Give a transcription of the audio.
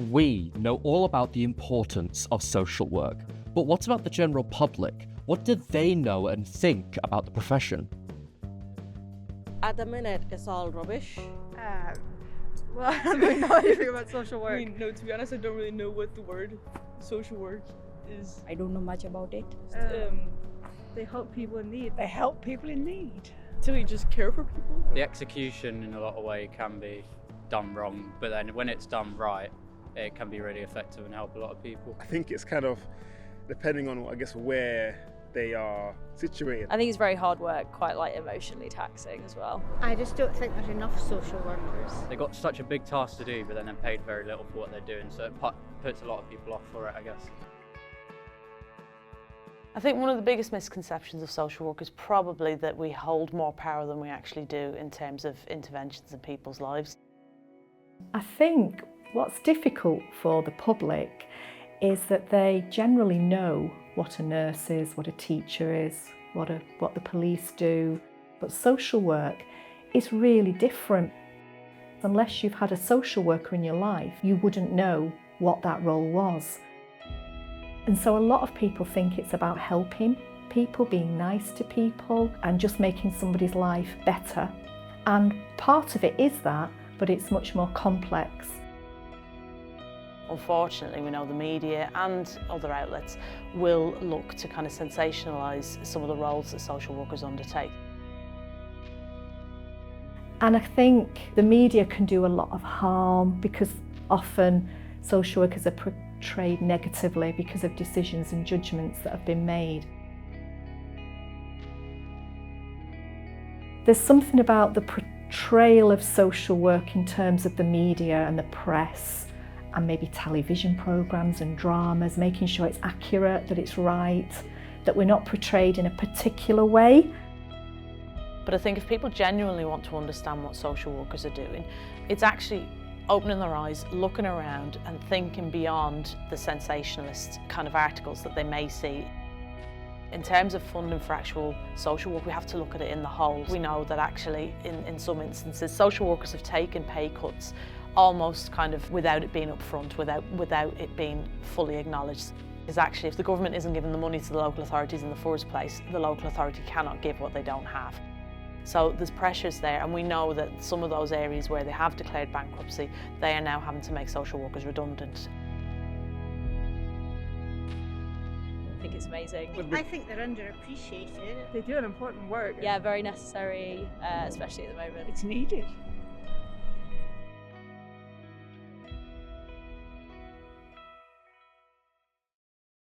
we know all about the importance of social work, but what about the general public? What do they know and think about the profession? At the minute, it's all rubbish. Well, I don't know anything about social work. I mean, no, to be honest, I don't really know what the word social work is. I don't know much about it. They help people in need. They help people in need. Do we just care for people? The execution in a lot of ways can be done wrong, but then when it's done right, it can be really effective and help a lot of people. I think it's kind of depending on, I guess, where they are situated. I think it's very hard work, quite like emotionally taxing as well. I just don't think there's enough social workers. They've got such a big task to do, but then they're paid very little for what they're doing, so it puts a lot of people off for it, I guess. I think one of the biggest misconceptions of social work is probably that we hold more power than we actually do in terms of interventions in people's lives. I think what's difficult for the public is that they generally know what a nurse is, what a teacher is, what the police do. But social work is really different. Unless you've had a social worker in your life, you wouldn't know what that role was. And so a lot of people think it's about helping people, being nice to people and just making somebody's life better. And part of it is that, but it's much more complex. Unfortunately, we know the media and other outlets will look to kind of sensationalise some of the roles that social workers undertake. And I think the media can do a lot of harm because often social workers are portrayed negatively because of decisions and judgments that have been made. There's something about the portrayal of social work in terms of the media and the press and maybe television programmes and dramas, making sure it's accurate, that it's right, that we're not portrayed in a particular way. But I think if people genuinely want to understand what social workers are doing, it's actually opening their eyes, looking around and thinking beyond the sensationalist kind of articles that they may see. In terms of funding for actual social work, we have to look at it in the whole. We know that actually in some instances, social workers have taken pay cuts almost kind of without it being upfront, without it being fully acknowledged. Because actually if the government isn't giving the money to the local authorities in the first place, the local authority cannot give what they don't have. So there's pressures there, and we know that some of those areas where they have declared bankruptcy, they are now having to make social workers redundant. I think it's amazing. I think they're underappreciated. They do an important work. Yeah, very necessary, especially at the moment. It's needed.